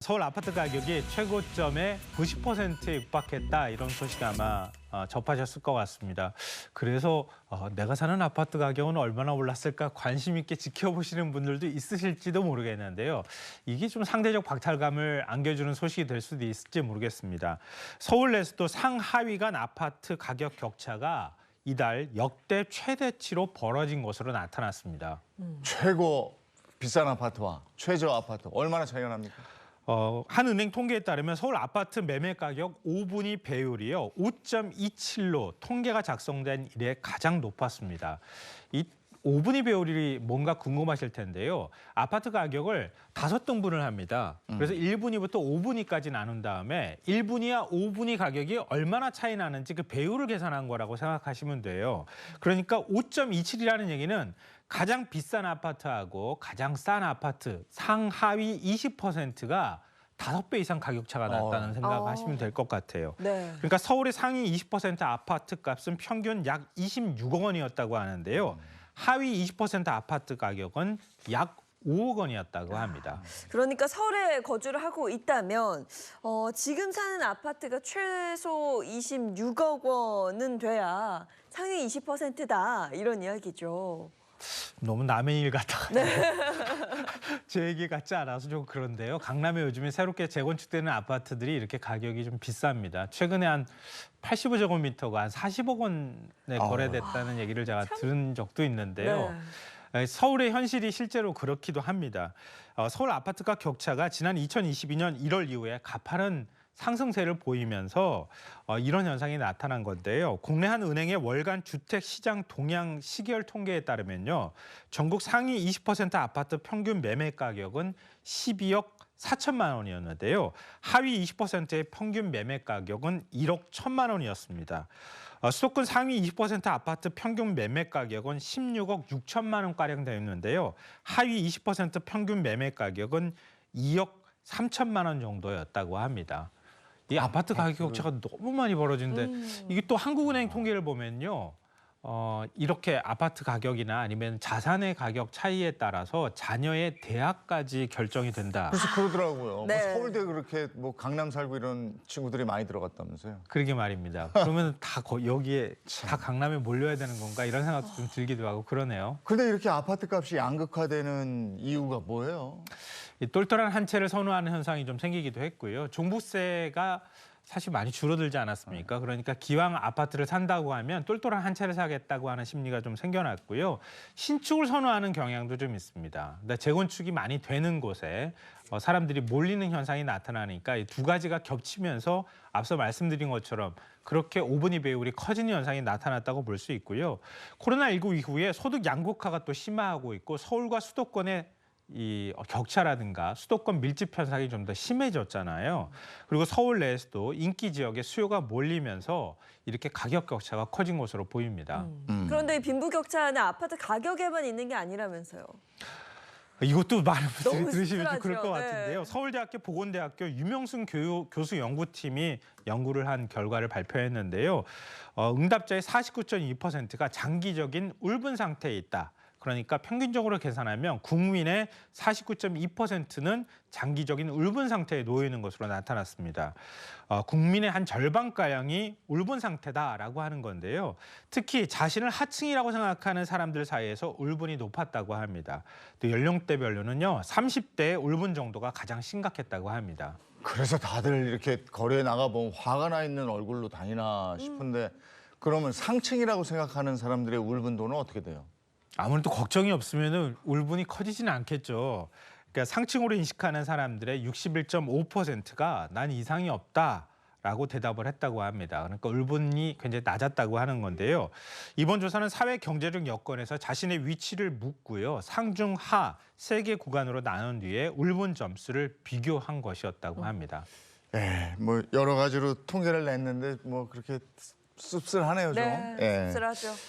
서울 아파트 가격이 최고점에 90%에 육박했다 이런 소식 아마 접하셨을 것 같습니다. 그래서 내가 사는 아파트 가격은 얼마나 올랐을까 관심 있게 지켜보시는 분들도 있으실지도 모르겠는데요. 이게 좀 상대적 박탈감을 안겨주는 소식이 될 수도 있을지 모르겠습니다. 서울 내수도 상하위 간 아파트 가격 격차가 이달 역대 최대치로 벌어진 것으로 나타났습니다. 최고 비싼 아파트와 최저 아파트 얼마나 차이가 납니까? 한 은행 통계에 따르면 서울 아파트 매매 가격 5분위 배율이요 5.27로 통계가 작성된 이래 가장 높았습니다. 이 5분위 배율이 뭔가 궁금하실 텐데요. 아파트 가격을 5등분을 합니다. 그래서 1분위부터 5분위까지 나눈 다음에 1분위와 5분위 가격이 얼마나 차이 나는지 그 배율을 계산한 거라고 생각하시면 돼요. 그러니까 5.27이라는 얘기는 가장 비싼 아파트하고 가장 싼 아파트 상하위 20%가 5배 이상 가격차가 났다는 생각하시면 될 것 같아요. 네. 그러니까 서울의 상위 20% 아파트 값은 평균 약 26억 원이었다고 하는데요. 하위 20% 아파트 가격은 약 5억 원이었다고 합니다. 그러니까 서울에 거주를 하고 있다면 지금 사는 아파트가 최소 26억 원은 돼야 상위 20%다 이런 이야기죠. 너무 남의 일 같다가 제 얘기 같지 않아서 좀 그런데요. 강남에 요즘에 새롭게 재건축되는 아파트들이 이렇게 가격이 좀 비쌉니다. 최근에 한 85제곱미터가 한 40억 원에 거래됐다는 얘기를 제가 들은 적도 있는데요. 네. 서울의 현실이 실제로 그렇기도 합니다. 서울 아파트가 격차가 지난 2022년 1월 이후에 가파른 상승세를 보이면서 이런 현상이 나타난 건데요. 국내 한 은행의 월간 주택 시장 동향 시계열 통계에 따르면요. 전국 상위 20% 아파트 평균 매매 가격은 12억 4천만 원이었는데요. 하위 20%의 평균 매매 가격은 1억 1천만 원이었습니다. 수도권 상위 20% 아파트 평균 매매 가격은 16억 6천만 원가량 되었는데요. 하위 20% 평균 매매 가격은 2억 3천만 원 정도였다고 합니다. 이 아파트 가격 격차가 너무 많이 벌어지는데 이게 또 한국은행 통계를 보면요. 이렇게 아파트 가격이나 아니면 자산의 가격 차이에 따라서 자녀의 대학까지 결정이 된다. 그래서 그러더라고요. 네. 뭐 서울대 그렇게 뭐 강남 살고 이런 친구들이 많이 들어갔다면서요. 그러게 말입니다. 그러면 다 여기에 다 강남에 몰려야 되는 건가 이런 생각도 좀 들기도 하고 그러네요. 근데 이렇게 아파트 값이 양극화되는 이유가 뭐예요? 이 똘똘한 한 채를 선호하는 현상이 좀 생기기도 했고요. 종부세가 사실 많이 줄어들지 않았습니까? 그러니까 기왕 아파트를 산다고 하면 똘똘한 한 채를 사겠다고 하는 심리가 좀 생겨났고요. 신축을 선호하는 경향도 좀 있습니다. 근데 재건축이 많이 되는 곳에 사람들이 몰리는 현상이 나타나니까 이 두 가지가 겹치면서 앞서 말씀드린 것처럼 그렇게 5분위 배율이 커지는 현상이 나타났다고 볼 수 있고요. 코로나19 이후에 소득 양극화가 또 심화하고 있고 서울과 수도권의 이 격차라든가 수도권 밀집 현상이 좀 더 심해졌잖아요. 그리고 서울 내에서도 인기 지역에 수요가 몰리면서 이렇게 가격 격차가 커진 것으로 보입니다. 그런데 이 빈부격차는 아파트 가격에만 있는 게 아니라면서요. 이것도 많은 분들이 너무 들으시면 좀 씁쓸하죠. 그럴 것 네. 같은데요. 서울대학교 보건대학교 유명순 교수 연구팀이 연구를 한 결과를 발표했는데요. 응답자의 49.2%가 장기적인 울분 상태에 있다. 그러니까 평균적으로 계산하면 국민의 49.2%는 장기적인 울분 상태에 놓여 있는 것으로 나타났습니다. 국민의 한 절반가량이 울분 상태다라고 하는 건데요. 특히 자신을 하층이라고 생각하는 사람들 사이에서 울분이 높았다고 합니다. 또 연령대별로는요. 30대의 울분 정도가 가장 심각했다고 합니다. 그래서 다들 이렇게 거리에 나가보면 화가 나 있는 얼굴로 다니나 싶은데 그러면 상층이라고 생각하는 사람들의 울분도는 어떻게 돼요? 아무래도 걱정이 없으면 울분이 커지지는 않겠죠. 그러니까 상층으로 인식하는 사람들의 61.5%가 난 이상이 없다라고 대답을 했다고 합니다. 그러니까 울분이 굉장히 낮았다고 하는 건데요. 이번 조사는 사회 경제적 여건에서 자신의 위치를 묻고요. 상중 하 3개 구간으로 나눈 뒤에 울분 점수를 비교한 것이었다고 합니다. 예, 뭐 여러 가지로 통계를 냈는데 뭐 그렇게 씁쓸하네요, 좀. 네, 예. 씁쓸하죠.